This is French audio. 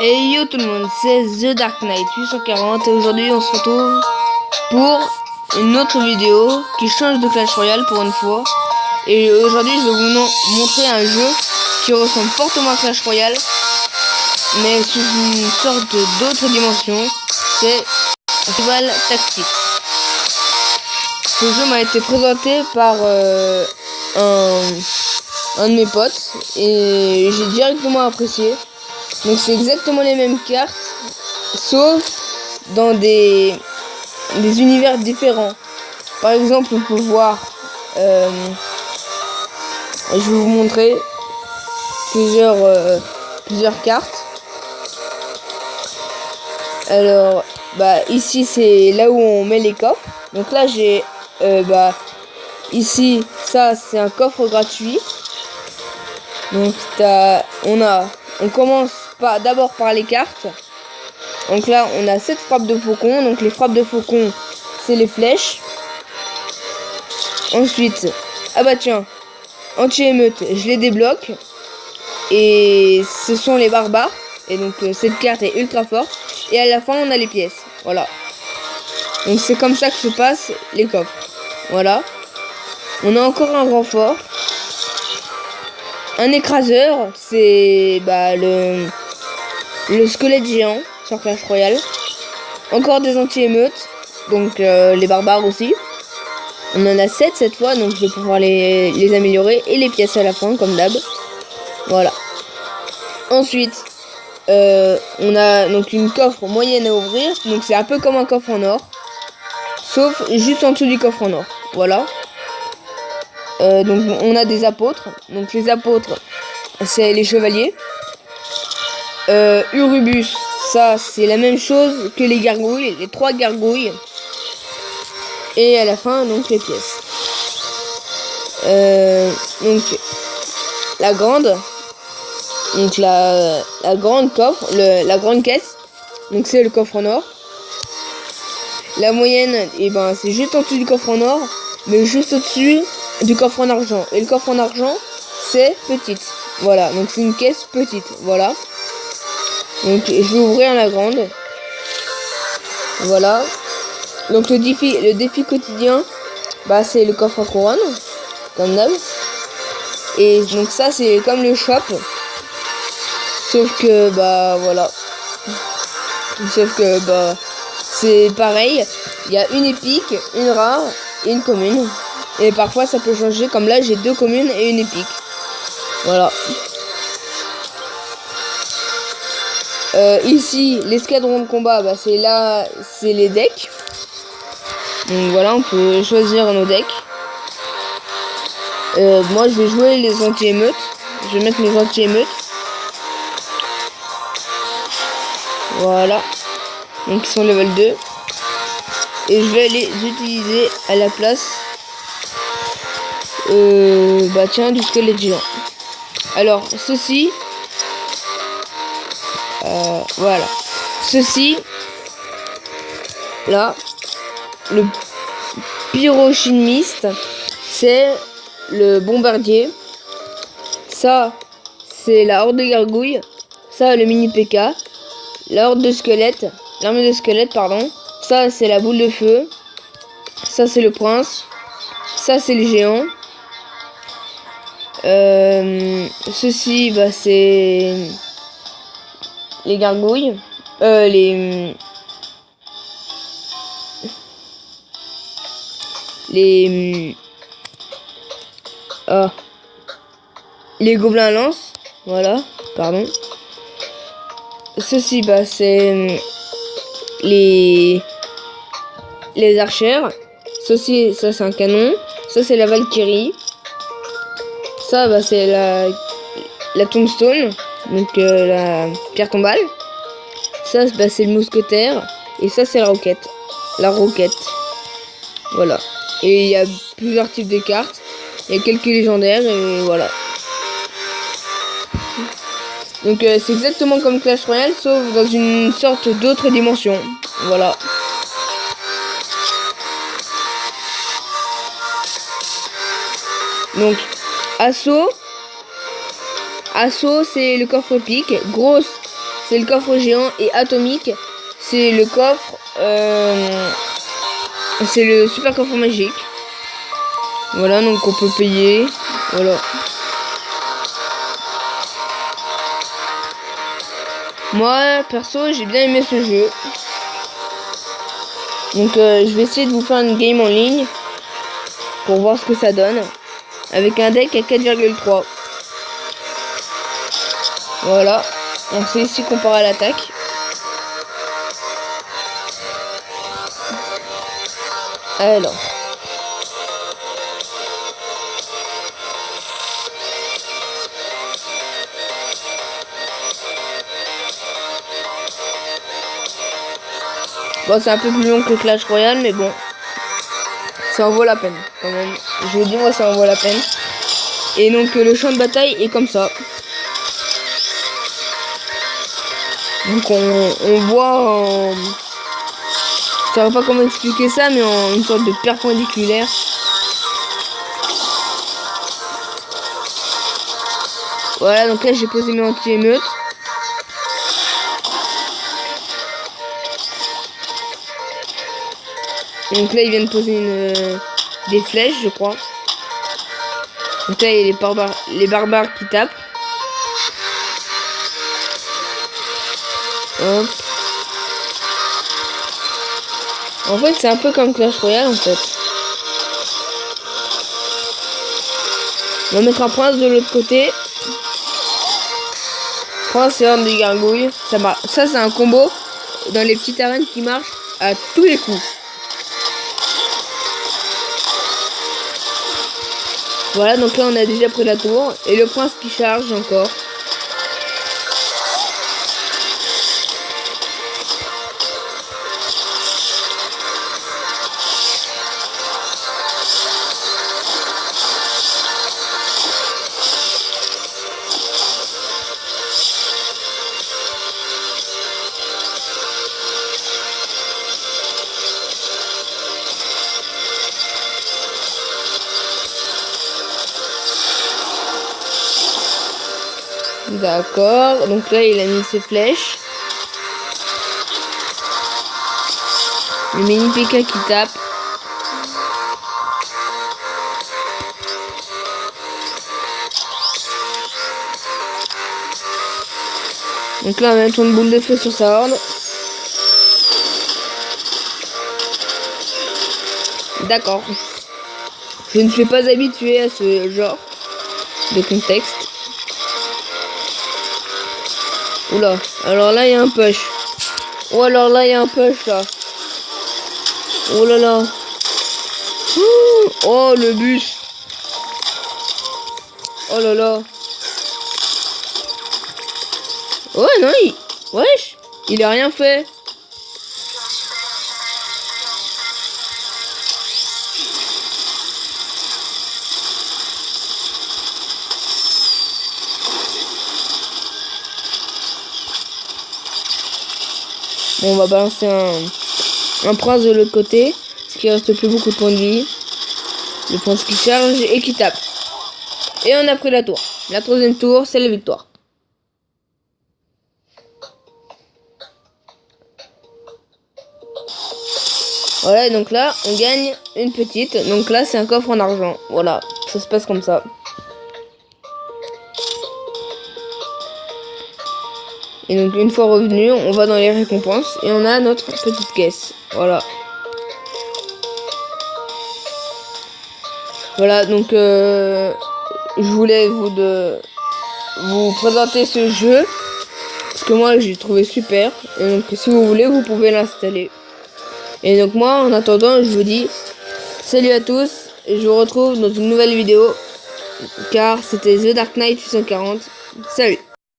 Et yo tout le monde, c'est The Dark Knight 840 et aujourd'hui on se retrouve pour une autre vidéo qui change de Clash Royale pour une fois. Et aujourd'hui je vais vous montrer un jeu qui ressemble fortement à Clash Royale mais sous une sorte d'autre dimension. C'est Rival Tactics. Ce jeu m'a été présenté par un de mes potes et j'ai directement apprécié. Donc c'est exactement les mêmes cartes, sauf dans des univers différents. Par exemple, on peut voir, je vais vous montrer plusieurs cartes. Alors, ici c'est là où on met les coffres. Donc là j'ai, ici ça c'est un coffre gratuit. Donc on commence d'abord par les cartes. Donc là on a 7 frappes de faucon. Donc les frappes de faucon c'est les flèches. Ensuite, anti-émeute, je les débloque. Et ce sont les barbares. Et donc cette carte est ultra forte. Et à la fin on a les pièces. Voilà. Donc c'est comme ça que se passent les coffres. Voilà. On a encore un renfort. Un écraseur, c'est le squelette géant sur Clash Royale. Encore des anti-émeutes, donc les barbares aussi. On en a 7 cette fois, donc je vais pouvoir les améliorer. Et les pièces à la fin, comme d'hab. Voilà. Ensuite, on a donc une coffre moyenne à ouvrir. Donc c'est un peu comme un coffre en or. Sauf juste en dessous du coffre en or. Voilà. Donc on a des apôtres. Donc les apôtres, c'est les chevaliers. Urubus, ça c'est la même chose que les gargouilles, les 3 gargouilles. Et à la fin, donc les pièces. Donc la grande, donc la grande coffre, la grande caisse. Donc c'est le coffre en or. La moyenne, c'est juste en dessous du coffre en or, mais juste au-dessus du coffre en argent. Et le coffre en argent, c'est petite. Voilà, donc c'est une caisse petite. Voilà. Donc je vais ouvrir la grande. Voilà. Donc le défi quotidien, c'est le coffre en couronne, comme d'hab. Et donc ça c'est comme le shop. Sauf que voilà. Sauf que c'est pareil. Il y a une épique, une rare et une commune. Et parfois ça peut changer, comme là j'ai 2 communes et une épique. Voilà. Ici, l'escadron de combat, c'est les decks. Donc voilà, on peut choisir nos decks. Moi je vais jouer les anti-émeutes. Je vais mettre mes anti-émeutes. Voilà. Donc ils sont level 2. Et je vais les utiliser à la place du squelette géant. Alors ceci, voilà, ceci là, le pyrochimiste, c'est le bombardier. Ça c'est la horde de gargouilles. Ça le mini PK. La horde de squelettes, l'armée de squelettes, pardon. Ça c'est la boule de feu. Ça c'est le prince. Ça c'est le géant. Ceci c'est les gargouilles. Les gobelins à lance. Voilà, pardon. Ceci c'est les archères. Ceci, ça c'est un canon. Ça c'est la Valkyrie. Ça c'est la tombstone, donc la pierre tombale. Ça c'est le mousquetaire. Et ça c'est la roquette. Voilà. Et il y a plusieurs types de cartes. Il y a quelques légendaires et voilà. Donc c'est exactement comme Clash Royale, sauf dans une sorte d'autre dimension. Voilà. Donc assaut, c'est le coffre épique. Grosse, c'est le coffre géant, et atomique, c'est le coffre, c'est le super coffre magique. Voilà, donc on peut payer. Voilà. Moi, perso, j'ai bien aimé ce jeu. Donc, je vais essayer de vous faire une game en ligne pour voir ce que ça donne. Avec un deck à 4,3. Voilà. Donc, c'est ici comparé à l'attaque. Alors. Bon, c'est un peu plus long que Clash Royale, mais bon. Ça en vaut la peine, quand même. Je vous dis, moi, ça en vaut la peine. Et donc, le champ de bataille est comme ça. Donc, on voit en... Je ne sais pas comment expliquer ça, mais en une sorte de perpendiculaire. Voilà, donc là, j'ai posé mes anti-émeutes. Donc là, ils viennent poser des flèches, je crois. Donc là, il y a les barbares qui tapent. Hop. En fait, c'est un peu comme Clash Royale, en fait. On va mettre un prince de l'autre côté. Prince et des gargouilles. Ça, c'est un combo dans les petites arènes qui marche à tous les coups. Voilà, donc là on a déjà pris la tour. Et le prince qui charge encore. D'accord, donc là il a mis ses flèches. Le mini PK qui tape. Donc là on va mettre une boule de feu sur sa horde. D'accord. Je ne suis pas habitué à ce genre de contexte. Oula, alors là il y a un push. Oh, alors là il y a un push là. Oh là là. Oh le bus. Oh là là. Oh non, wesh, il a rien fait. Bon, on va balancer un prince de l'autre côté, parce qu'il reste plus beaucoup de points de vie. Le prince qui charge et qui tape. Et on a pris la tour. La troisième tour, c'est la victoire. Voilà, et donc là, on gagne une petite. Donc là, c'est un coffre en argent. Voilà, ça se passe comme ça. Et donc, une fois revenu, on va dans les récompenses. Et on a notre petite caisse. Voilà. Voilà, donc, je voulais vous présenter ce jeu. Parce que moi, j'ai trouvé super. Et donc, si vous voulez, vous pouvez l'installer. Et donc moi, en attendant, je vous dis salut à tous et je vous retrouve dans une nouvelle vidéo car c'était The Dark Knight 840. Salut!